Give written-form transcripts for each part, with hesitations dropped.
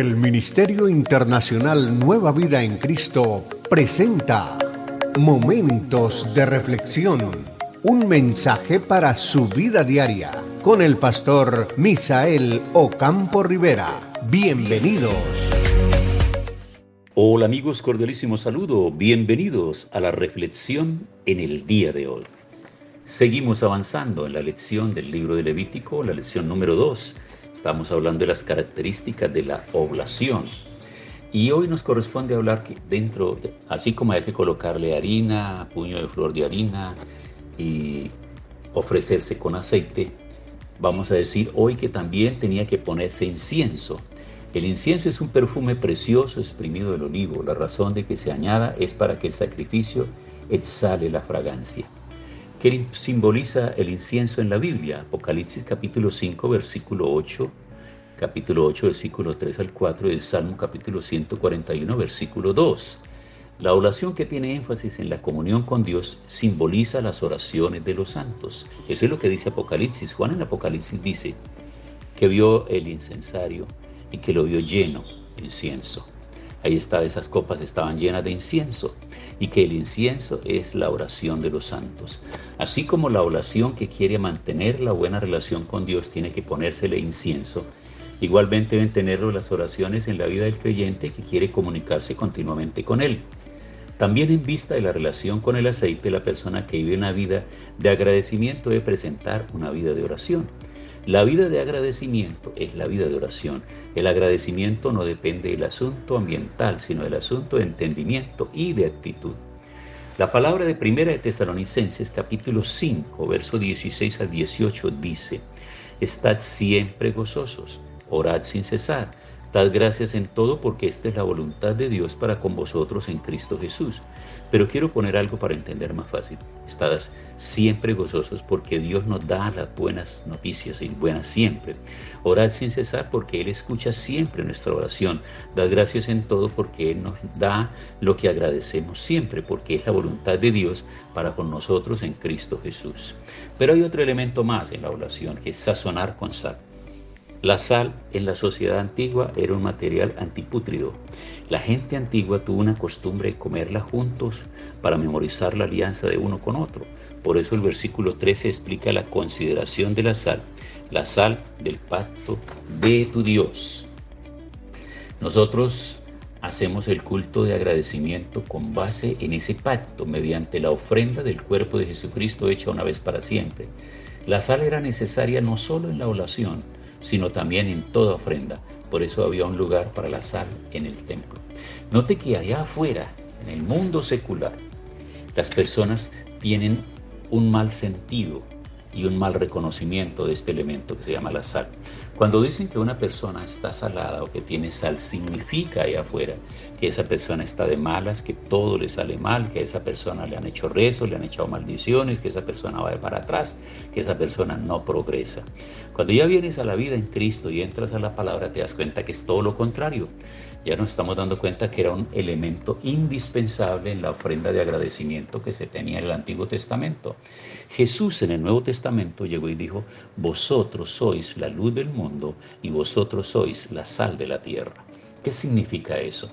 El Ministerio Internacional Nueva Vida en Cristo presenta Momentos de Reflexión, un mensaje para su vida diaria, con el pastor Misael Ocampo Rivera. Bienvenidos. Hola amigos, cordialísimo saludo. Bienvenidos a la reflexión en el día de hoy. Seguimos avanzando en la lección del libro de Levítico, la lección número 2. Estamos hablando de las características de la oblación. Y hoy nos corresponde hablar que así como hay que colocarle harina, puño de flor de harina y ofrecerse con aceite, vamos a decir hoy que también tenía que ponerse incienso. El incienso es un perfume precioso exprimido del olivo. La razón de que se añada es para que el sacrificio exhale la fragancia. ¿Qué simboliza el incienso en la Biblia? Apocalipsis capítulo 5, versículo 8, capítulo 8, versículo 3 al 4, y el Salmo capítulo 141, versículo 2. La oración que tiene énfasis en la comunión con Dios simboliza las oraciones de los santos. Eso es lo que dice Apocalipsis. Juan en Apocalipsis dice que vio el incensario y que lo vio lleno de incienso. Ahí estaba, esas copas estaban llenas de incienso, y que el incienso es la oración de los santos. Así como la oración que quiere mantener la buena relación con Dios tiene que ponérsele incienso, igualmente deben tenerlo las oraciones en la vida del creyente que quiere comunicarse continuamente con Él. También en vista de la relación con el aceite, la persona que vive una vida de agradecimiento debe presentar una vida de oración. La vida de agradecimiento es la vida de oración. El agradecimiento no depende del asunto ambiental, sino del asunto de entendimiento y de actitud. La palabra de Primera de Tesalonicenses, capítulo 5, verso 16 al 18, dice: Estad siempre gozosos, orad sin cesar, dad gracias en todo, porque esta es la voluntad de Dios para con vosotros en Cristo Jesús. Pero quiero poner algo para entender más fácil. Estad siempre gozosos porque Dios nos da las buenas noticias y buenas siempre. Orad sin cesar porque Él escucha siempre nuestra oración. Dad gracias en todo porque Él nos da lo que agradecemos siempre, porque es la voluntad de Dios para con nosotros en Cristo Jesús. Pero hay otro elemento más en la oración, que es sazonar con sal. La sal en la sociedad antigua era un material antipútrido. La gente antigua tuvo una costumbre de comerla juntos para memorizar la alianza de uno con otro. Por eso el versículo 13 explica la consideración de la sal del pacto de tu Dios. Nosotros hacemos el culto de agradecimiento con base en ese pacto, mediante la ofrenda del cuerpo de Jesucristo hecha una vez para siempre. La sal era necesaria no solo en la oración, sino también en toda ofrenda. Por eso había un lugar para la sal en el templo. Note que allá afuera, en el mundo secular, las personas tienen un mal sentido y un mal reconocimiento de este elemento que se llama la sal. Cuando dicen que una persona está salada o que tiene sal, significa allá afuera que esa persona está de malas, que todo le sale mal, que a esa persona le han hecho rezos, le han echado maldiciones, que esa persona va de para atrás, que esa persona no progresa. Cuando ya vienes a la vida en Cristo y entras a la palabra, te das cuenta que es todo lo contrario. Ya nos estamos dando cuenta que era un elemento indispensable en la ofrenda de agradecimiento que se tenía en el Antiguo Testamento. Jesús en el Nuevo Testamento llegó y dijo: vosotros sois la luz del mundo y vosotros sois la sal de la tierra. ¿Qué significa eso?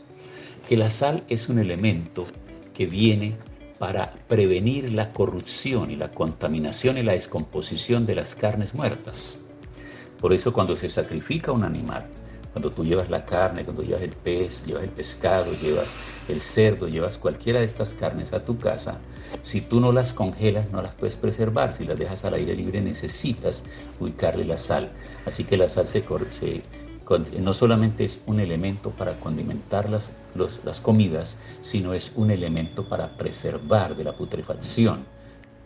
Que la sal es un elemento que viene para prevenir la corrupción y la contaminación y la descomposición de las carnes muertas. Por eso cuando se sacrifica un animal, cuando tú llevas la carne, cuando llevas el pez, llevas el pescado, llevas el cerdo, llevas cualquiera de estas carnes a tu casa, si tú no las congelas, no las puedes preservar. Si las dejas al aire libre, necesitas ubicarle la sal. Así que la sal no solamente es un elemento para condimentar las comidas, sino es un elemento para preservar de la putrefacción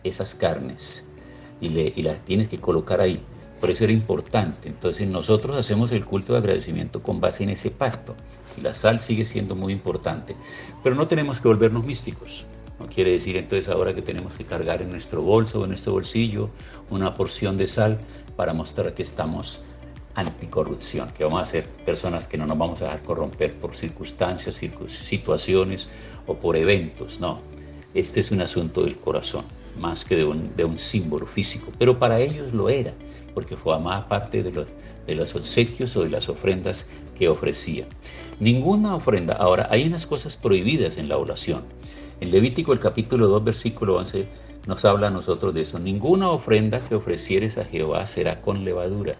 esas carnes. Y las tienes que colocar ahí. Por eso era importante. Entonces nosotros hacemos el culto de agradecimiento con base en ese pacto. Y la sal sigue siendo muy importante. Pero no tenemos que volvernos místicos. No quiere decir entonces ahora que tenemos que cargar en nuestro bolso o en nuestro bolsillo una porción de sal para mostrar que estamos anticorrupción, que vamos a ser personas que no nos vamos a dejar corromper por circunstancias, situaciones o por eventos. No, este es un asunto del corazón, más que de un símbolo físico. Pero para ellos lo era, porque formaba parte de los obsequios o de las ofrendas que ofrecía. Ninguna ofrenda. Ahora, hay unas cosas prohibidas en la oblación. En Levítico el capítulo 2 versículo 11 nos habla a nosotros de eso. Ninguna ofrenda que ofrecieres a Jehová será con levadura,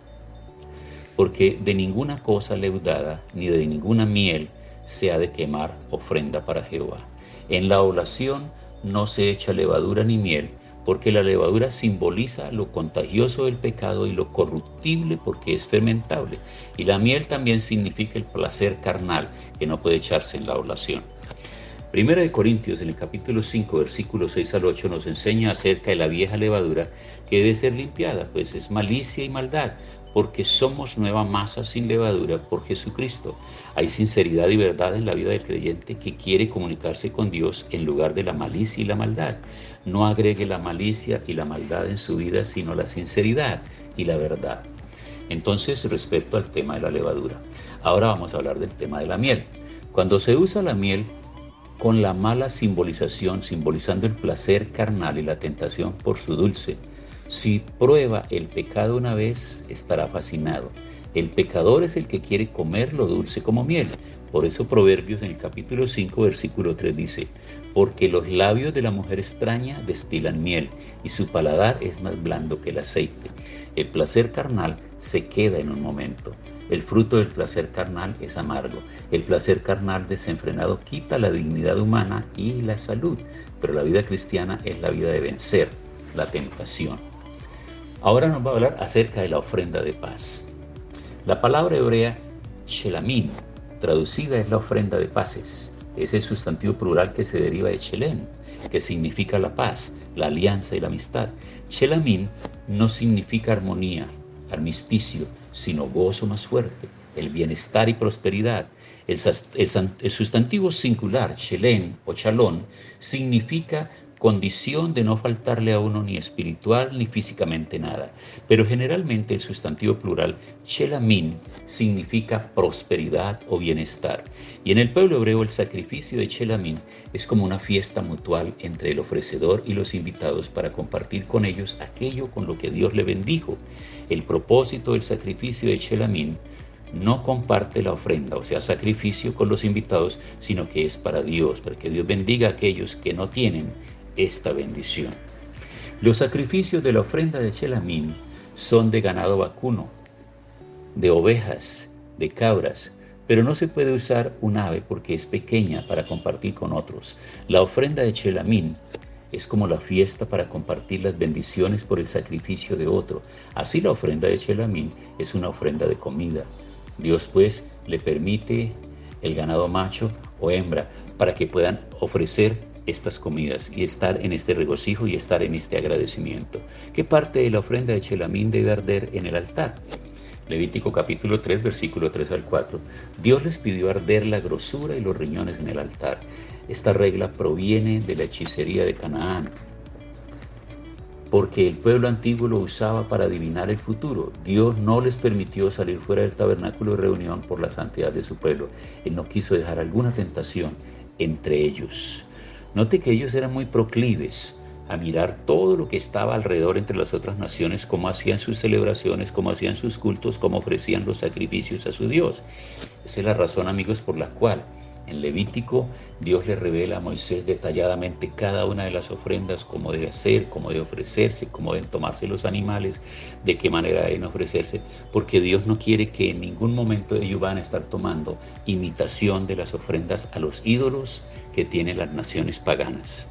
porque de ninguna cosa leudada ni de ninguna miel se ha de quemar ofrenda para Jehová. En la oblación no se echa levadura ni miel, porque la levadura simboliza lo contagioso del pecado y lo corruptible porque es fermentable. Y la miel también significa el placer carnal que no puede echarse en la oblación. Primera de Corintios, en el capítulo 5, versículos 6 al 8, nos enseña acerca de la vieja levadura que debe ser limpiada, pues es malicia y maldad, porque somos nueva masa sin levadura por Jesucristo. Hay sinceridad y verdad en la vida del creyente que quiere comunicarse con Dios en lugar de la malicia y la maldad. No agregue la malicia y la maldad en su vida, sino la sinceridad y la verdad. Entonces, respecto al tema de la levadura. Ahora vamos a hablar del tema de la miel. Cuando se usa la miel con la mala simbolización, simbolizando el placer carnal y la tentación por su dulce, si prueba el pecado una vez, estará fascinado. El pecador es el que quiere comer lo dulce como miel. Por eso Proverbios en el capítulo 5, versículo 3 dice: porque los labios de la mujer extraña destilan miel, y su paladar es más blando que el aceite. El placer carnal se queda en un momento. El fruto del placer carnal es amargo. El placer carnal desenfrenado quita la dignidad humana y la salud. Pero la vida cristiana es la vida de vencer la tentación. Ahora nos va a hablar acerca de la ofrenda de paz. La palabra hebrea shelamim, traducida, es la ofrenda de paces. Es el sustantivo plural que se deriva de shelem, que significa la paz, la alianza y la amistad. Shelamim no significa armonía, armisticio, sino gozo más fuerte, el bienestar y prosperidad. El sustantivo singular, shelem o shalom, significa condición de no faltarle a uno ni espiritual ni físicamente nada. Pero generalmente el sustantivo plural, shelamim, significa prosperidad o bienestar. Y en el pueblo hebreo el sacrificio de shelamim es como una fiesta mutual entre el ofrecedor y los invitados para compartir con ellos aquello con lo que Dios le bendijo. El propósito del sacrificio de shelamim no comparte la ofrenda, o sea, sacrificio con los invitados, sino que es para Dios, para que Dios bendiga a aquellos que no tienen esta bendición. Los sacrificios de la ofrenda de shelamim son de ganado vacuno, de ovejas, de cabras, pero no se puede usar un ave porque es pequeña para compartir con otros. La ofrenda de shelamim es como la fiesta para compartir las bendiciones por el sacrificio de otro. Así la ofrenda de shelamim es una ofrenda de comida. Dios pues le permite el ganado macho o hembra para que puedan ofrecer estas comidas y estar en este regocijo y estar en este agradecimiento. ¿Qué parte de la ofrenda de shelamim debe arder en el altar? Levítico capítulo 3, versículo 3 al 4. Dios les pidió arder la grosura y los riñones en el altar. Esta regla proviene de la hechicería de Canaán, porque el pueblo antiguo lo usaba para adivinar el futuro. Dios no les permitió salir fuera del tabernáculo de reunión por la santidad de su pueblo. Él no quiso dejar alguna tentación entre ellos. Note que ellos eran muy proclives a mirar todo lo que estaba alrededor entre las otras naciones, cómo hacían sus celebraciones, cómo hacían sus cultos, cómo ofrecían los sacrificios a su Dios. Esa es la razón, amigos, por la cual en Levítico Dios le revela a Moisés detalladamente cada una de las ofrendas, cómo debe hacer, cómo debe ofrecerse, cómo deben tomarse los animales, de qué manera deben ofrecerse, porque Dios no quiere que en ningún momento ellos van a estar tomando imitación de las ofrendas a los ídolos que tienen las naciones paganas.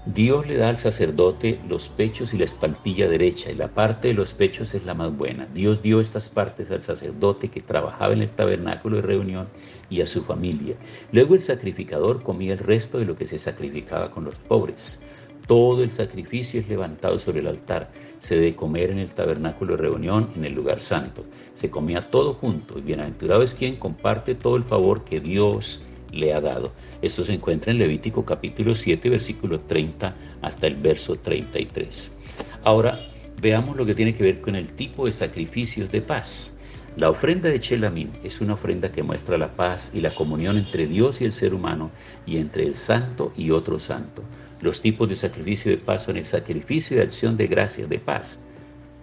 Dios le da al sacerdote los pechos y la espaldilla derecha, y la parte de los pechos es la más buena. Dios dio estas partes al sacerdote que trabajaba en el tabernáculo de reunión y a su familia. Luego el sacrificador comía el resto de lo que se sacrificaba con los pobres. Todo el sacrificio es levantado sobre el altar. Se debe comer en el tabernáculo de reunión, en el lugar santo. Se comía todo junto, y bienaventurado es quien comparte todo el favor que Dios le ha dado. Esto se encuentra en Levítico capítulo 7, versículo 30 hasta el verso 33. Ahora veamos lo que tiene que ver con el tipo de sacrificios de paz. La ofrenda de shelamim es una ofrenda que muestra la paz y la comunión entre Dios y el ser humano, y entre el santo y otro santo. Los tipos de sacrificio de paz son el sacrificio de acción de gracias de paz.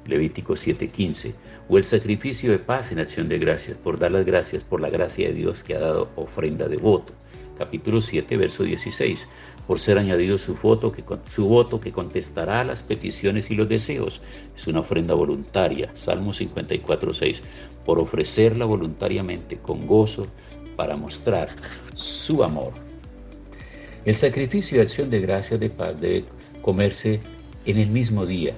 Levítico 7:15, o el sacrificio de paz en acción de gracias, por dar las gracias por la gracia de Dios que ha dado ofrenda de voto. Capítulo 7, verso 16, por ser añadido su voto que contestará a las peticiones y los deseos. Es una ofrenda voluntaria. Salmo 54:6, por ofrecerla voluntariamente con gozo para mostrar su amor. El sacrificio de acción de gracias de paz debe comerse en el mismo día,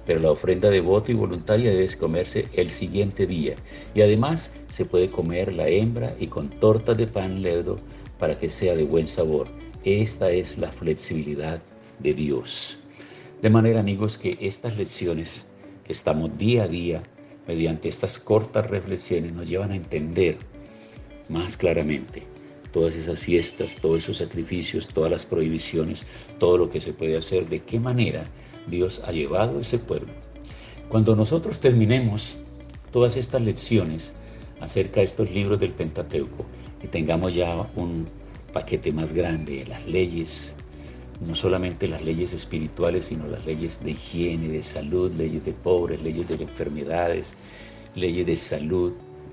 pero la ofrenda de voto y voluntaria debe comerse el siguiente día. Y además se puede comer la hembra y con tortas de pan lerdo para que sea de buen sabor. Esta es la flexibilidad de Dios. De manera, amigos, que estas lecciones que estamos día a día, mediante estas cortas reflexiones, nos llevan a entender más claramente todas esas fiestas, todos esos sacrificios, todas las prohibiciones, todo lo que se puede hacer, de qué manera Dios ha llevado a ese pueblo. Cuando nosotros terminemos todas estas lecciones acerca de estos libros del Pentateuco y tengamos ya un paquete más grande de las leyes, no solamente las leyes espirituales, sino las leyes de higiene, de salud, leyes de pobres, leyes de enfermedades, leyes de salud,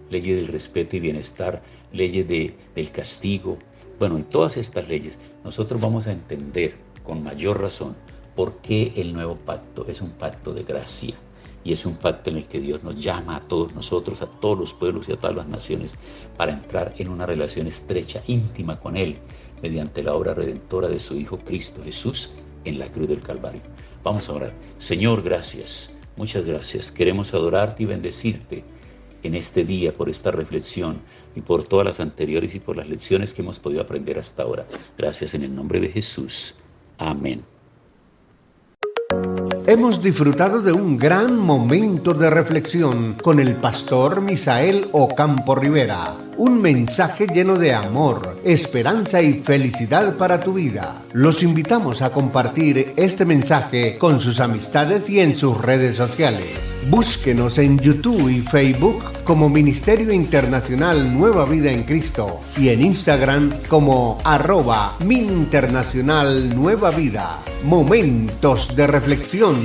leyes del respeto y bienestar, leyes del castigo. Bueno, en todas estas leyes nosotros vamos a entender con mayor razón por qué el nuevo pacto es un pacto de gracia y es un pacto en el que Dios nos llama a todos nosotros, a todos los pueblos y a todas las naciones para entrar en una relación estrecha, íntima con Él mediante la obra redentora de su Hijo Cristo Jesús en la cruz del Calvario. Vamos a orar. Señor, gracias, muchas gracias. Queremos adorarte y bendecirte en este día por esta reflexión y por todas las anteriores y por las lecciones que hemos podido aprender hasta ahora. Gracias en el nombre de Jesús. Amén. Hemos disfrutado de un gran momento de reflexión con el pastor Misael Ocampo Rivera. Un mensaje lleno de amor, esperanza y felicidad para tu vida. Los invitamos a compartir este mensaje con sus amistades y en sus redes sociales. Búsquenos en YouTube y Facebook como Ministerio Internacional Nueva Vida en Cristo y en Instagram como @MinInternacional Nueva Vida. Momentos de reflexión.